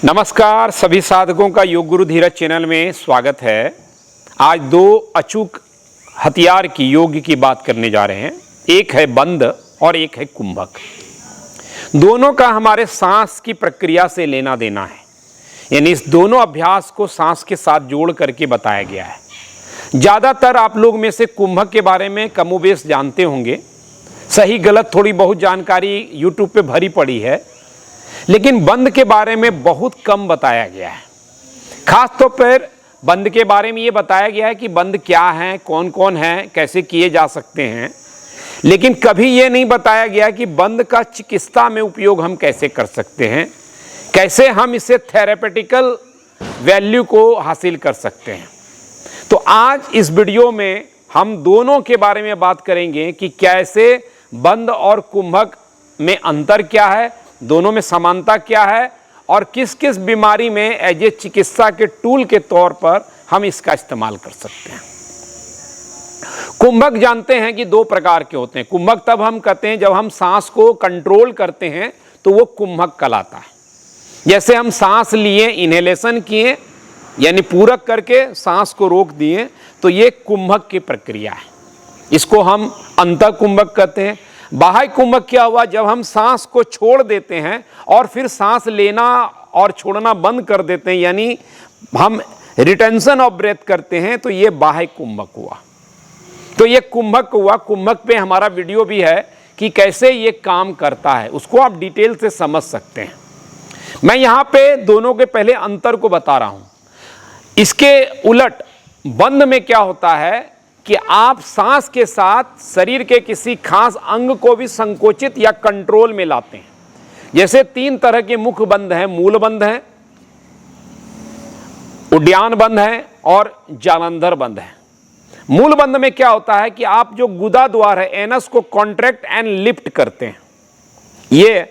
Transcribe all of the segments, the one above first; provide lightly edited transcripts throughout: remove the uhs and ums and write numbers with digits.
नमस्कार, सभी साधकों का योग गुरु धीरज चैनल में स्वागत है। आज दो अचूक हथियार की योग की बात करने जा रहे हैं। एक है बंद और एक है कुंभक। दोनों का हमारे सांस की प्रक्रिया से लेना देना है, यानी इस दोनों अभ्यास को सांस के साथ जोड़ करके बताया गया है। ज़्यादातर आप लोग में से कुंभक के बारे में कमोबेश जानते होंगे। सही गलत थोड़ी बहुत जानकारी यूट्यूब पे भरी पड़ी है, लेकिन बंद के बारे में बहुत कम बताया गया है। खास तौर पर बंद के बारे में ये बताया गया है कि बंद क्या है, कौन कौन है, कैसे किए जा सकते हैं, लेकिन कभी ये नहीं बताया गया कि बंद का चिकित्सा में उपयोग हम कैसे कर सकते हैं, कैसे हम इसे थेरेपेटिकल वैल्यू को हासिल कर सकते हैं। तो आज इस वीडियो में हम दोनों के बारे में बात करेंगे कि कैसे बंद और कुंभक में अंतर क्या है, दोनों में समानता क्या है और किस किस बीमारी में एज ए चिकित्सा के टूल के तौर पर हम इसका इस्तेमाल कर सकते हैं। कुंभक जानते हैं कि दो प्रकार के होते हैं। कुंभक तब हम कहते हैं जब हम सांस को कंट्रोल करते हैं तो वो कुंभक कहलाता है। जैसे हम सांस लिए, इनहेलेशन किए, यानी पूरक करके सांस को रोक दिए, तो ये कुंभक की प्रक्रिया है। इसको हम अंतः कुंभक कहते हैं। बाह्य कुंभक क्या हुआ, जब हम सांस को छोड़ देते हैं और फिर सांस लेना और छोड़ना बंद कर देते हैं, यानी हम रिटेंशन ऑफ ब्रेथ करते हैं, तो ये बाह्य कुंभक हुआ। तो ये कुंभक हुआ। कुंभक पे हमारा वीडियो भी है कि कैसे ये काम करता है, उसको आप डिटेल से समझ सकते हैं। मैं यहाँ पे दोनों के पहले अंतर को बता रहा हूँ। इसके उलट बंद में क्या होता है कि आप सांस के साथ शरीर के किसी खास अंग को भी संकोचित या कंट्रोल में लाते हैं। जैसे तीन तरह के मुख्य बंद हैं, मूल बंद है, उड्डयन बंद है और जालंधर बंद है। मूल बंद में क्या होता है कि आप जो गुदा द्वार है, एनस को कॉन्ट्रैक्ट एंड लिफ्ट करते हैं ये,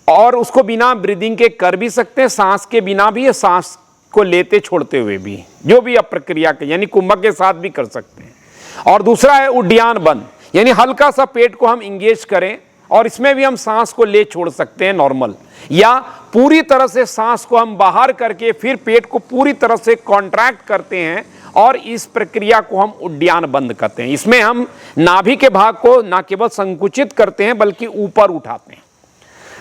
और उसको बिना ब्रीदिंग के कर भी सकते हैं, सांस के बिना भी, सांस को लेते छोड़ते हुए भी, जो भी आप प्रक्रिया के, यानी कुंभक के साथ भी कर सकते हैं। और दूसरा है उड्डयन बंद, यानी हल्का सा पेट को हम इंगेज करें और इसमें भी हम सांस को ले छोड़ सकते हैं नॉर्मल, या पूरी तरह से सांस को हम बाहर करके फिर पेट को पूरी तरह से कॉन्ट्रैक्ट करते हैं और इस प्रक्रिया को हम उड्डयन बंद करते हैं। इसमें हम नाभि के भाग को न केवल संकुचित करते हैं बल्कि ऊपर उठाते हैं।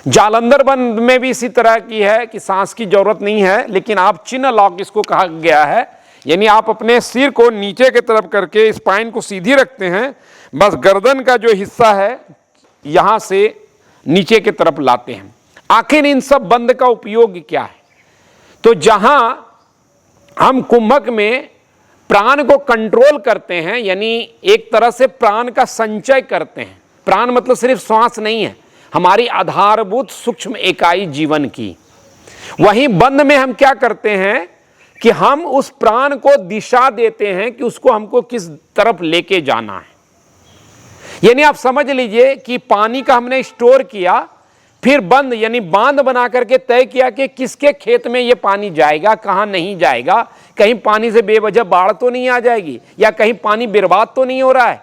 जालंधर बंद में भी इसी तरह की है कि सांस की जरूरत नहीं है, लेकिन आप चिन्ह लॉक इसको कहा गया है, यानी आप अपने सिर को नीचे की तरफ करके स्पाइन को सीधी रखते हैं, बस गर्दन का जो हिस्सा है यहां से नीचे की तरफ लाते हैं। आखिर इन सब बंद का उपयोग क्या है? तो जहां हम कुंभक में प्राण को कंट्रोल करते हैं, यानी एक तरह से प्राण का संचय करते हैं। प्राण मतलब सिर्फ श्वास नहीं है, हमारी आधारभूत सूक्ष्म इकाई जीवन की। वहीं बंद में हम क्या करते हैं कि हम उस प्राण को दिशा देते हैं कि उसको हमको किस तरफ लेके जाना है। यानी आप समझ लीजिए कि पानी का हमने स्टोर किया, फिर बंद यानी बांध बना करके तय किया कि किसके खेत में ये पानी जाएगा, कहाँ नहीं जाएगा, कहीं पानी से बेवजह बाढ़ तो नहीं आ जाएगी, या कहीं पानी बर्बाद तो नहीं हो रहा है।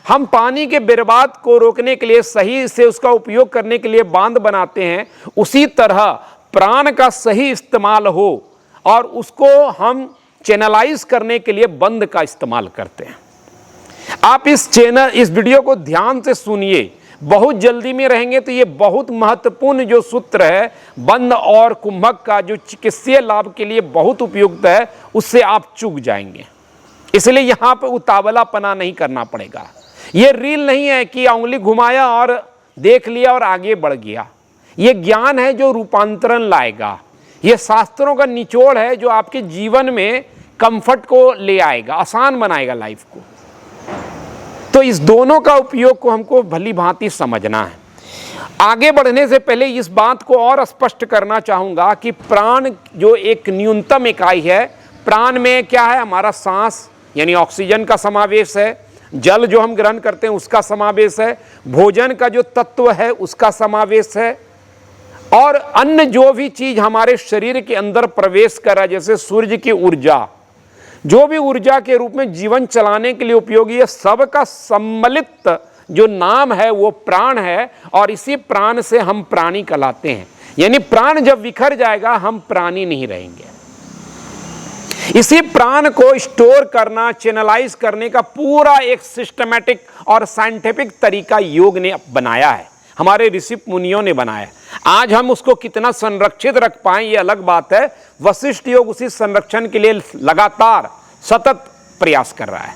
हम पानी के बर्बाद को रोकने के लिए, सही से उसका उपयोग करने के लिए बांध बनाते हैं। उसी तरह प्राण का सही इस्तेमाल हो और उसको हम चैनलाइज करने के लिए बंद का इस्तेमाल करते हैं। आप इस वीडियो को ध्यान से सुनिए, बहुत जल्दी में रहेंगे तो ये बहुत महत्वपूर्ण जो सूत्र है बंद और कुंभक का, जो चिकित्सीय लाभ के लिए बहुत उपयुक्त है, उससे आप चूक जाएंगे। इसलिए यहाँ पर उतावलापना नहीं करना पड़ेगा। ये रील नहीं है कि उंगली घुमाया और देख लिया और आगे बढ़ गया। ये ज्ञान है जो रूपांतरण लाएगा। ये शास्त्रों का निचोड़ है जो आपके जीवन में कंफर्ट को ले आएगा, आसान बनाएगा लाइफ को। तो इस दोनों का उपयोग को हमको भली भांति समझना है। आगे बढ़ने से पहले इस बात को और स्पष्ट करना चाहूँगा कि प्राण जो एक न्यूनतम इकाई है, प्राण में क्या है, हमारा सांस यानी ऑक्सीजन का समावेश है, जल जो हम ग्रहण करते हैं उसका समावेश है, भोजन का जो तत्व है उसका समावेश है, और अन्य जो भी चीज हमारे शरीर के अंदर प्रवेश कर रहा है, जैसे सूर्य की ऊर्जा, जो भी ऊर्जा के रूप में जीवन चलाने के लिए उपयोगी है, सबका सम्मिलित जो नाम है वो प्राण है। और इसी प्राण से हम प्राणी कहलाते हैं। यानी प्राण जब बिखर जाएगा हम प्राणी नहीं रहेंगे। इसी प्राण को स्टोर करना, चैनलाइज करने का पूरा एक सिस्टमैटिक और साइंटिफिक तरीका योग ने बनाया है, हमारे ऋषि मुनियों ने बनाया है। आज हम उसको कितना संरक्षित रख पाएं ये अलग बात है। वशिष्ठ योग उसी संरक्षण के लिए लगातार सतत प्रयास कर रहा है।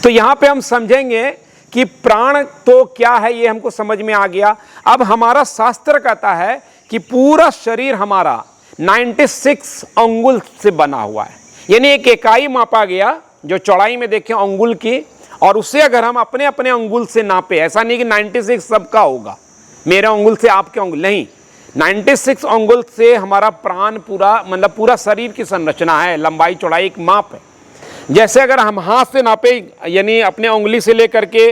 तो यहां पे हम समझेंगे कि प्राण तो क्या है, ये हमको समझ में आ गया। अब हमारा शास्त्र कहता है कि पूरा शरीर हमारा 96 अंगुल से बना हुआ है, यानी एक इकाई मापा गया जो चौड़ाई में देखें अंगुल की, और उससे अगर हम अपने अपने अंगुल से नापे, ऐसा नहीं कि 96 सबका होगा, मेरे अंगुल से आपके अंगुल नहीं, 96 अंगुल से हमारा प्राण पूरा, मतलब पूरा शरीर की संरचना है, लंबाई चौड़ाई एक माप है। जैसे अगर हम हाथ से नापे, यानी अपने उंगली से लेकर के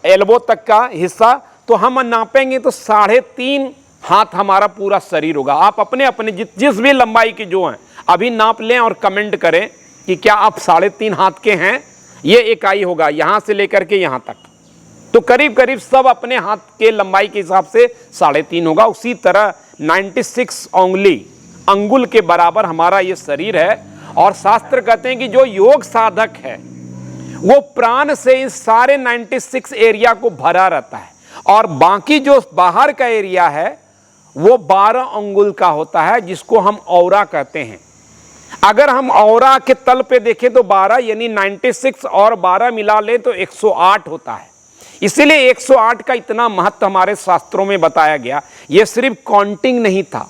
एल्बो तक का हिस्सा, तो हम नापेंगे तो 3.5 हाथ हमारा पूरा शरीर होगा। आप अपने अपने जिस भी लंबाई के जो हैं अभी नाप लें और कमेंट करें कि क्या आप 3.5 हाथ के हैं। ये इकाई होगा यहां से लेकर के यहां तक, तो करीब करीब सब अपने हाथ के लंबाई के हिसाब से 3.5 होगा। उसी तरह 96 अंगुल के बराबर हमारा ये शरीर है। और शास्त्र कहते हैं कि जो योग साधक है वो प्राण से इस सारे 96 एरिया को भरा रहता है, और बाकी जो बाहर का एरिया है वो 12 अंगुल का होता है, जिसको हम औरा कहते हैं। अगर हम औरा के तल पे देखें तो 12, यानी 96 और 12 मिला लें तो 108 होता है। इसीलिए 108 का इतना महत्व हमारे शास्त्रों में बताया गया। यह सिर्फ काउंटिंग नहीं था,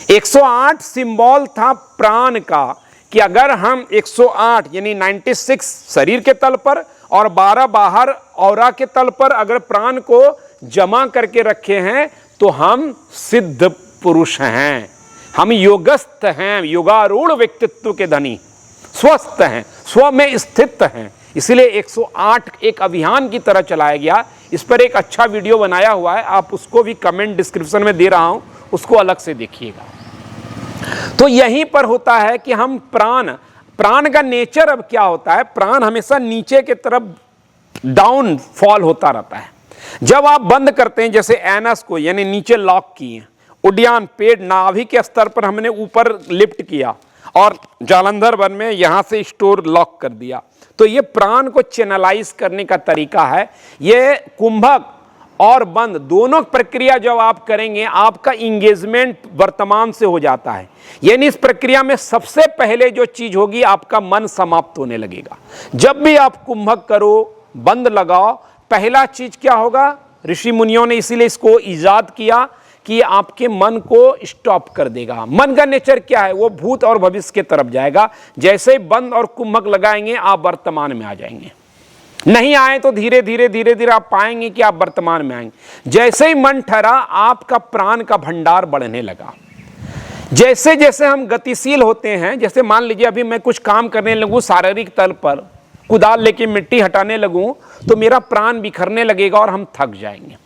108 सिंबल था प्राण का, कि अगर हम 108 यानी 96 शरीर के तल पर और 12 बाहर औरा के तल पर अगर प्राण को जमा करके रखे हैं तो हम सिद्ध पुरुष हैं, हम योगस्थ हैं, योगारूढ़ व्यक्तित्व के धनी, स्वस्थ हैं, स्व में स्थित हैं। इसलिए 108 एक अभियान की तरह चलाया गया। इस पर एक अच्छा वीडियो बनाया हुआ है, आप उसको भी कमेंट डिस्क्रिप्शन में दे रहा हूं, उसको अलग से देखिएगा। तो यहीं पर होता है कि हम प्राण का नेचर अब क्या होता है, प्राण हमेशा नीचे की तरफ डाउन फॉल होता रहता है। जब आप बंद करते हैं, जैसे एनस को यानी नीचे लॉक किए, उड्डयन पेट नाभि के स्तर पर हमने ऊपर लिफ्ट किया और जालंधर वन में यहां से स्टोर लॉक कर दिया, तो ये प्राण को चैनलाइज करने का तरीका है। ये कुंभक और बंद दोनों प्रक्रिया जब आप करेंगे, आपका इंगेजमेंट वर्तमान से हो जाता है। यानी इस प्रक्रिया में सबसे पहले जो चीज होगी, आपका मन समाप्त होने लगेगा। जब भी आप कुंभक करो, बंद लगाओ, पहला चीज क्या होगा, ऋषि मुनियों ने इसीलिए इसको इजाद किया कि आपके मन को स्टॉप कर देगा। मन का नेचर क्या है, वो भूत और भविष्य की तरफ जाएगा। जैसे ही बंद और कुंभक लगाएंगे आप वर्तमान में आ जाएंगे, नहीं आए तो धीरे धीरे आप पाएंगे कि आप वर्तमान में आएंगे। जैसे ही मन ठहरा, आपका प्राण का भंडार बढ़ने लगा। जैसे जैसे हम गतिशील होते हैं, जैसे मान लीजिए अभी मैं कुछ काम करने लगूं, शारीरिक तल पर कुदाल लेके मिट्टी हटाने लगूं, तो मेरा प्राण बिखरने लगेगा और हम थक जाएंगे।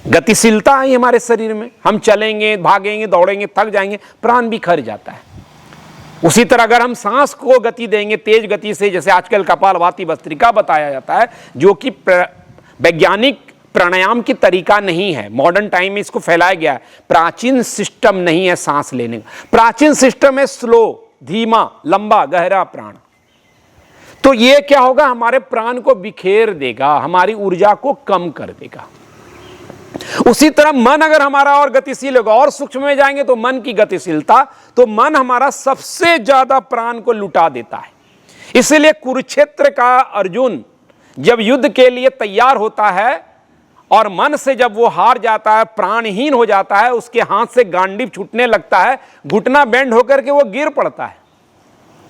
गतिशीलता है हमारे शरीर में, हम चलेंगे, भागेंगे, दौड़ेंगे, थक जाएंगे, प्राण बिखर जाता है। उसी तरह अगर हम सांस को गति देंगे तेज गति से, जैसे आजकल कपालभाति भस्त्रिका बताया जाता है, जो कि वैज्ञानिक प्राणायाम की तरीका नहीं है, मॉडर्न टाइम में इसको फैलाया गया है। प्राचीन सिस्टम नहीं है सांस लेने का, प्राचीन सिस्टम है स्लो, धीमा, लंबा, गहरा प्राण। तो ये क्या होगा, हमारे प्राण को बिखेर देगा, हमारी ऊर्जा को कम कर देगा। उसी तरह मन अगर हमारा और गतिशील होगा, और सूक्ष्म में जाएंगे तो मन की गतिशीलता, तो मन हमारा सबसे ज्यादा प्राण को लुटा देता है। इसलिए कुरुक्षेत्र का अर्जुन जब युद्ध के लिए तैयार होता है और मन से जब वो हार जाता है, प्राणहीन हो जाता है, उसके हाथ से गांडीव छूटने लगता है, घुटना बेंड होकर के वो गिर पड़ता है।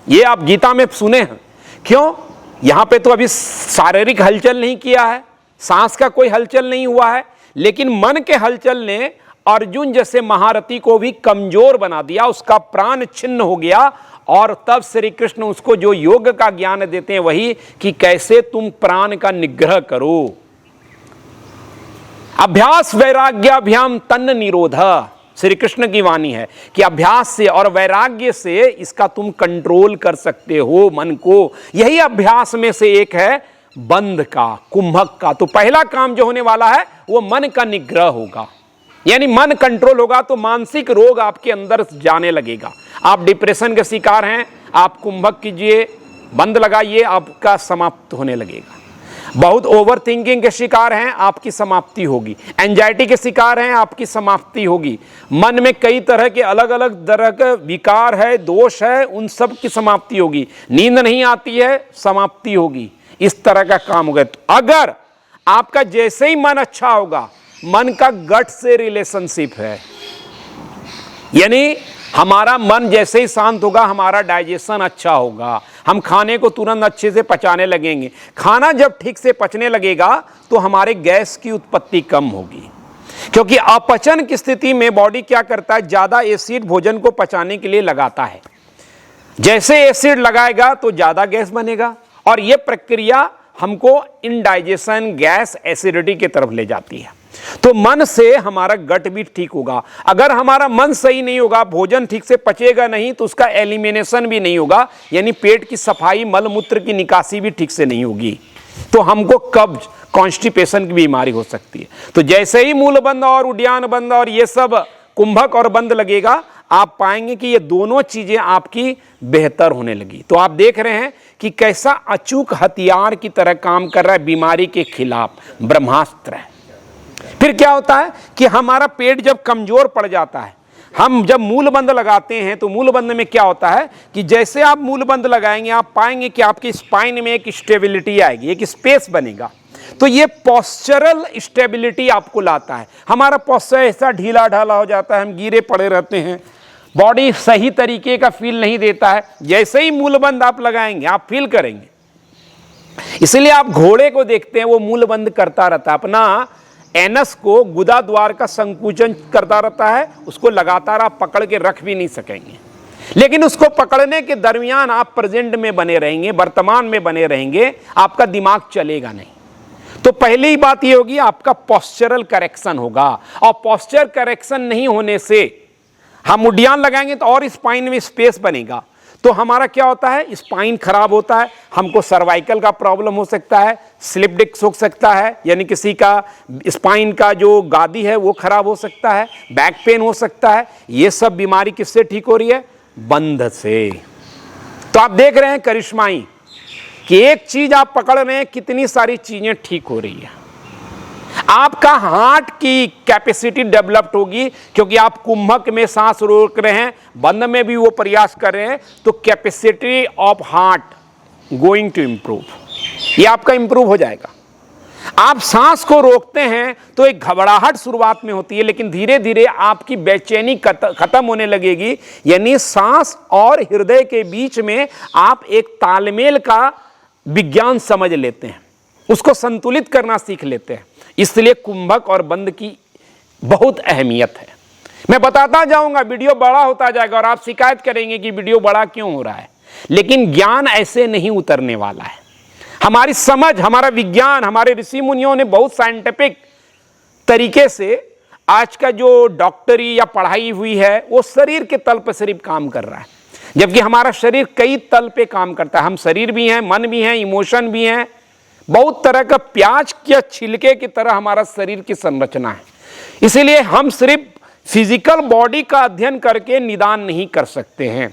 ये आप गीता में सुने हैं। क्यों? यहां पे तो अभी शारीरिक हलचल नहीं किया है, सांस का कोई हलचल नहीं हुआ है, लेकिन मन के हलचल ने अर्जुन जैसे महारथी को भी कमजोर बना दिया, उसका प्राण छिन्न हो गया। और तब श्री कृष्ण उसको जो योग का ज्ञान देते हैं वही कि कैसे तुम प्राण का निग्रह करो। अभ्यास वैराग्याभ्याम तन्न निरोध, श्री कृष्ण की वाणी है कि अभ्यास से और वैराग्य से इसका तुम कंट्रोल कर सकते हो मन को। यही अभ्यास में से एक है बंध का, कुंभक का। तो पहला काम जो होने वाला है वो मन का निग्रह होगा। यानी मन कंट्रोल होगा तो मानसिक रोग आपके अंदर जाने लगेगा। आप डिप्रेशन के शिकार हैं, आप कुंभक कीजिए, बंद लगाइए, आपका समाप्त होने लगेगा। बहुत ओवर थिंकिंग के शिकार हैं, आपकी समाप्ति होगी। एंजाइटी के शिकार हैं, आपकी समाप्ति होगी। मन में कई तरह के अलग अलग तरह के विकार है, दोष है, उन सब की समाप्ति होगी। नींद नहीं आती है, समाप्ति होगी। इस तरह का काम होगा। तो अगर आपका जैसे ही मन अच्छा होगा, मन का गट से रिलेशनशिप है, यानी हमारा मन जैसे ही शांत होगा, हमारा डाइजेशन अच्छा होगा, हम खाने को तुरंत अच्छे से पचाने लगेंगे। खाना जब ठीक से पचने लगेगा तो हमारे गैस की उत्पत्ति कम होगी, क्योंकि अपचन की स्थिति में बॉडी क्या करता है, ज्यादा एसिड भोजन को पचाने के लिए लगाता है। जैसे एसिड लगाएगा तो ज्यादा गैस बनेगा, और यह प्रक्रिया हमको इनडाइजेशन, गैस, एसिडिटी की तरफ ले जाती है। तो मन से हमारा गट भी ठीक होगा। अगर हमारा मन सही नहीं होगा, भोजन ठीक से पचेगा नहीं, तो उसका एलिमिनेशन भी नहीं होगा, यानी पेट की सफाई, मल मूत्र की निकासी भी ठीक से नहीं होगी, तो हमको कब्ज, कॉन्स्टिपेशन की बीमारी हो सकती है। तो जैसे ही मूल बंद और उद्यान बंद और ये सब कुंभक और बंद लगेगा, आप पाएंगे कि ये दोनों चीजें आपकी बेहतर होने लगी। तो आप देख रहे हैं कि कैसा अचूक हथियार की तरह काम कर रहा है बीमारी के खिलाफ, ब्रह्मास्त्र है। फिर क्या होता है कि हमारा पेट जब कमजोर पड़ जाता है, हम जब मूलबंद लगाते हैं तो मूलबंद में क्या होता है कि जैसे आप मूलबंद लगाएंगे, आप पाएंगे कि आपके स्पाइन में एक स्टेबिलिटी आएगी, एक स्पेस बनेगा। तो ये पोस्चरल स्टेबिलिटी आपको लाता है। हमारा पोस्चर ऐसा ढीला ढाला हो जाता है, हम गिरे पड़े रहते हैं, बॉडी सही तरीके का फील नहीं देता है। जैसे ही मूलबंद आप लगाएंगे, आप फील करेंगे। इसलिए आप घोड़े को देखते हैं, वो मूलबंद करता रहता है, अपना एनस को, गुदा द्वार का संकुचन करता रहता है, उसको लगातार आप पकड़ के रख भी नहीं सकेंगे। लेकिन उसको पकड़ने के दरमियान आप प्रेजेंट में बने रहेंगे, वर्तमान में बने रहेंगे, आपका दिमाग चलेगा नहीं। तो पहली बात ये होगी, आपका पोस्चरल करेक्शन होगा, और पोस्चर करेक्शन नहीं होने से हम उड्यान लगाएंगे तो और स्पाइन में स्पेस बनेगा, तो हमारा क्या होता है, स्पाइन खराब होता है, हमको सर्वाइकल का प्रॉब्लम हो सकता है, स्लिप डिस्क हो सकता है, यानी किसी का स्पाइन का जो गादी है वो खराब हो सकता है, बैक पेन हो सकता है। ये सब बीमारी किससे ठीक हो रही है, बंध से। तो आप देख रहे हैं करिश्माई कि एक चीज आप पकड़ रहे हैं, कितनी सारी चीजें ठीक हो रही है। आपका हार्ट की कैपेसिटी डेवलप्ड होगी, क्योंकि आप कुंभक में सांस रोक रहे हैं, बंद में भी वो प्रयास कर रहे हैं, तो capacity of heart going to improve, ये आपका इंप्रूव हो जाएगा। आप सांस को रोकते हैं तो एक घबराहट शुरुआत में होती है, लेकिन धीरे धीरे आपकी बेचैनी खत्म होने लगेगी, यानी सांस और हृदय के बीच में आप एक तालमेल का विज्ञान समझ लेते हैं, उसको संतुलित करना सीख लेते हैं। इसलिए कुंभक और बंद की बहुत अहमियत है। मैं बताता जाऊंगा, वीडियो बड़ा होता जाएगा और आप शिकायत करेंगे कि वीडियो बड़ा क्यों हो रहा है, लेकिन ज्ञान ऐसे नहीं उतरने वाला है। हमारी समझ, हमारा विज्ञान, हमारे ऋषि मुनियों ने बहुत साइंटिफिक तरीके से आज का जो डॉक्टरी या पढ़ाई हुई है वो शरीर के तल पर सिर्फ काम कर रहा है, जबकि हमारा शरीर कई तल पे काम करता है। हम शरीर भी हैं, मन भी हैं, इमोशन भी हैं, बहुत तरह का प्याज के छिलके की तरह हमारा शरीर की संरचना है। इसीलिए हम सिर्फ फिजिकल बॉडी का अध्ययन करके निदान नहीं कर सकते हैं।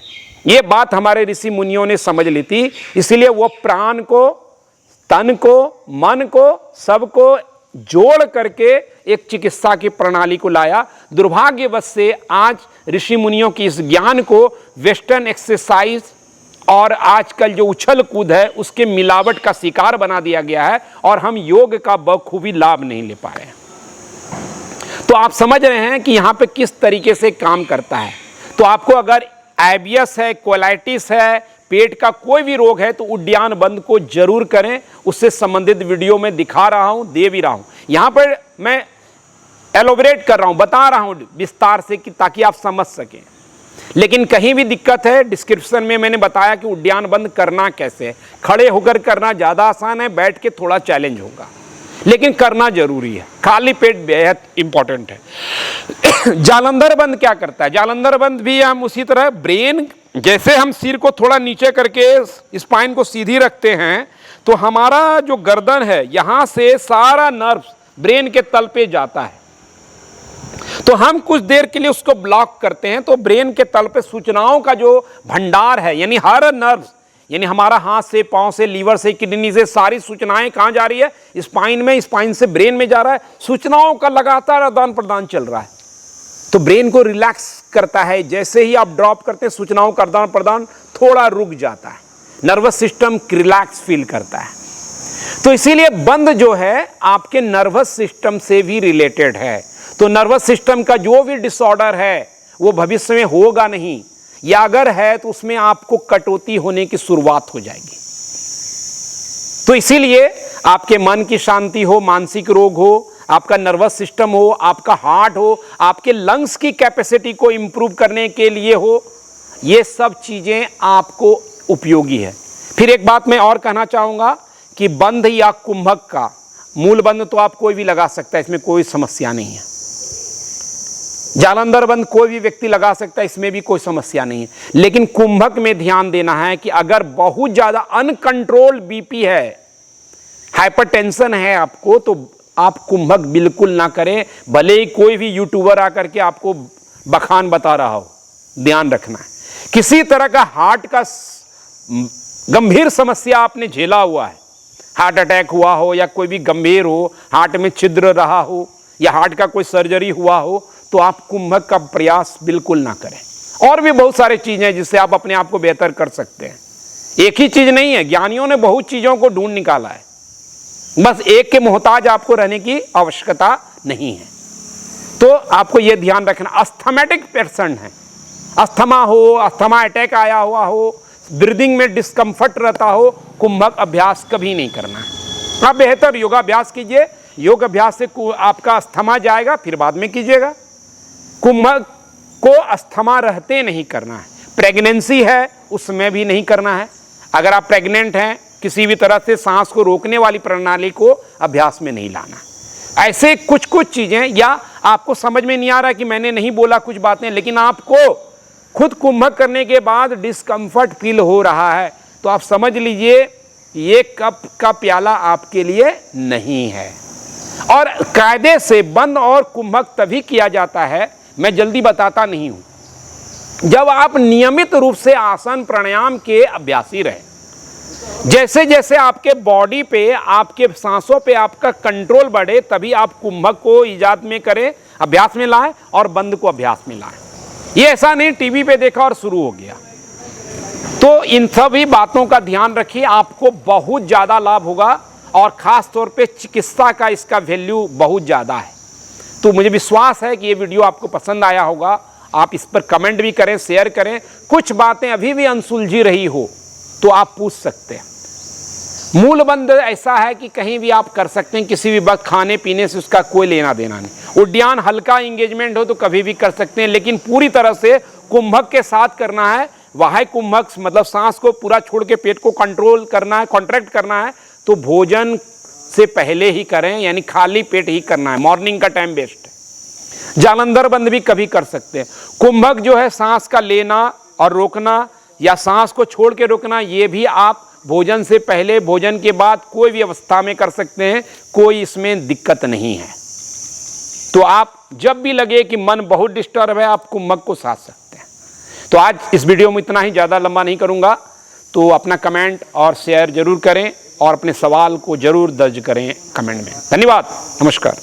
ये बात हमारे ऋषि मुनियों ने समझ ली थी, इसीलिए वो प्राण को, तन को, मन को, सबको जोड़ करके एक चिकित्सा की प्रणाली को लाया। दुर्भाग्यवश से आज ऋषि मुनियों की इस ज्ञान को वेस्टर्न एक्सरसाइज और आजकल जो उछल कूद है उसके मिलावट का शिकार बना दिया गया है, और हम योग का बखूबी लाभ नहीं ले पा रहे हैं। तो आप समझ रहे हैं कि यहाँ पे किस तरीके से काम करता है। तो आपको अगर आईबिएस है, कोलाइटिस है, पेट का कोई भी रोग है, तो उड्यान बंद को जरूर करें। उससे संबंधित वीडियो में दिखा रहा हूं, दे भी रहा हूं। यहां पर मैं एलोबरेट कर रहा हूं, बता रहा हूं विस्तार से कि ताकि आप समझ सकें। लेकिन कहीं भी दिक्कत है, डिस्क्रिप्शन में मैंने बताया कि उड्यान बंद करना कैसे है। खड़े होकर करना ज़्यादा आसान है, बैठ के थोड़ा चैलेंज होगा, लेकिन करना जरूरी है। खाली पेट बेहद इंपॉर्टेंट है। जालंधर बंद क्या करता है, जालंधर बंद भी हम उसी तरह ब्रेन, जैसे हम सिर को थोड़ा नीचे करके स्पाइन को सीधी रखते हैं, तो हमारा जो गर्दन है यहाँ से सारा नर्व ब्रेन के तल पे जाता है। तो हम कुछ देर के लिए उसको ब्लॉक करते हैं तो ब्रेन के तल पे सूचनाओं का जो भंडार है, यानी हर नर्व, यानी हमारा हाथ से, पांव से, लीवर से, किडनी से सारी सूचनाएं कहां जा रही है? स्पाइन में, स्पाइन से ब्रेन में जा रहा है। सूचनाओं का लगातार आदान प्रदान चल रहा है, तो ब्रेन को रिलैक्स करता है। जैसे ही आप ड्रॉप करते हैं, सूचनाओं का आदान प्रदान थोड़ा रुक जाता है, नर्वस सिस्टम रिलैक्स फील करता है। तो इसीलिए बंद जो है आपके नर्वस सिस्टम से भी रिलेटेड है। तो नर्वस सिस्टम का जो भी डिसऑर्डर है वो भविष्य में होगा नहीं, या अगर है तो उसमें आपको कटौती होने की शुरुआत हो जाएगी। तो इसीलिए आपके मन की शांति हो, मानसिक रोग हो, आपका नर्वस सिस्टम हो, आपका हार्ट हो, आपके लंग्स की कैपेसिटी को इंप्रूव करने के लिए हो, ये सब चीजें आपको उपयोगी है। फिर एक बात मैं और कहना चाहूंगा कि बंध या कुंभक का मूल बंध तो आप कोई भी लगा सकता है, इसमें कोई समस्या नहीं है। जालंधर बंध कोई भी व्यक्ति लगा सकता है, इसमें भी कोई समस्या नहीं है। लेकिन कुंभक में ध्यान देना है कि अगर बहुत ज्यादा अनकंट्रोल्ड बीपी है, हाइपरटेंशन है आपको, तो आप कुंभक बिल्कुल ना करें, भले ही कोई भी यूट्यूबर आकर के आपको बखान बता रहा हो। ध्यान रखना है, किसी तरह का हार्ट का गंभीर समस्या आपने झेला हुआ है, हार्ट अटैक हुआ हो या कोई भी गंभीर हो, हार्ट में छिद्र रहा हो या हार्ट का कोई सर्जरी हुआ हो, तो आप कुंभक का प्रयास बिल्कुल ना करें। और भी बहुत सारी चीजें हैं जिससे आप अपने आप को बेहतर कर सकते हैं। एक ही चीज नहीं है, ज्ञानियों ने बहुत चीजों को ढूंढ निकाला है, बस एक के मोहताज आपको रहने की आवश्यकता नहीं है। तो आपको यह ध्यान रखना, अस्थमेटिक पर्सन है, अस्थमा हो, अस्थमा अटैक आया हुआ हो, ब्रीदिंग में डिस्कम्फर्ट रहता हो, कुंभक अभ्यास कभी नहीं करना है। आप बेहतर योगाभ्यास कीजिए, योग अभ्यास से आपका अस्थमा जाएगा, फिर बाद में कीजिएगा। कुंभक को अस्थमा रहते नहीं करना है। प्रेगनेंसी है उसमें भी नहीं करना है। अगर आप प्रेग्नेंट हैं, किसी भी तरह से सांस को रोकने वाली प्रणाली को अभ्यास में नहीं लाना। ऐसे कुछ कुछ चीजें, या आपको समझ में नहीं आ रहा कि मैंने नहीं बोला कुछ बातें, लेकिन आपको खुद कुंभक करने के बाद डिस्कम्फर्ट फील हो रहा है, तो आप समझ लीजिए ये कप का प्याला आपके लिए नहीं है। और कायदे से बंद और कुंभक तभी किया जाता है, मैं जल्दी बताता नहीं हूं, जब आप नियमित रूप से आसन प्राणायाम के अभ्यासी रहे। जैसे जैसे आपके बॉडी पे, आपके सांसों पे आपका कंट्रोल बढ़े, तभी आप कुंभक को इजाद में करें, अभ्यास में लाएं, और बंद को अभ्यास में लाएं। ये ऐसा नहीं टीवी पे देखा और शुरू हो गया। तो इन सभी बातों का ध्यान रखिए, आपको बहुत ज्यादा लाभ होगा, और खास तौर पे चिकित्सा का इसका वैल्यू बहुत ज्यादा है। तो मुझे विश्वास है कि ये वीडियो आपको पसंद आया होगा। आप इस पर कमेंट भी करें, शेयर करें। कुछ बातें अभी भी अनसुलझी रही हो तो आप पूछ सकते हैं। मूल बंध ऐसा है कि कहीं भी आप कर सकते हैं, किसी भी वक्त, खाने पीने से उसका कोई लेना देना नहीं। उद्यान हल्का इंगेजमेंट हो तो कभी भी कर सकते हैं, लेकिन पूरी तरह से कुंभक के साथ करना है। वाह्य कुंभक मतलब सांस को पूरा छोड़ के पेट को कंट्रोल करना है, कॉन्ट्रैक्ट करना है, तो भोजन से पहले ही करें, यानी खाली पेट ही करना है। मॉर्निंग का टाइम बेस्ट है। जालंधर बंद भी कभी कर सकते हैं। कुंभक जो है सांस का लेना और रोकना, या सांस को छोड़ के रोकना, ये भी आप भोजन से पहले, भोजन के बाद, कोई भी अवस्था में कर सकते हैं, कोई इसमें दिक्कत नहीं है। तो आप जब भी लगे कि मन बहुत डिस्टर्ब है, आप कुंभक को साध सकते हैं। तो आज इस वीडियो में इतना ही, ज़्यादा लंबा नहीं करूंगा। तो अपना कमेंट और शेयर जरूर करें, और अपने सवाल को जरूर दर्ज करें कमेंट में। धन्यवाद, नमस्कार।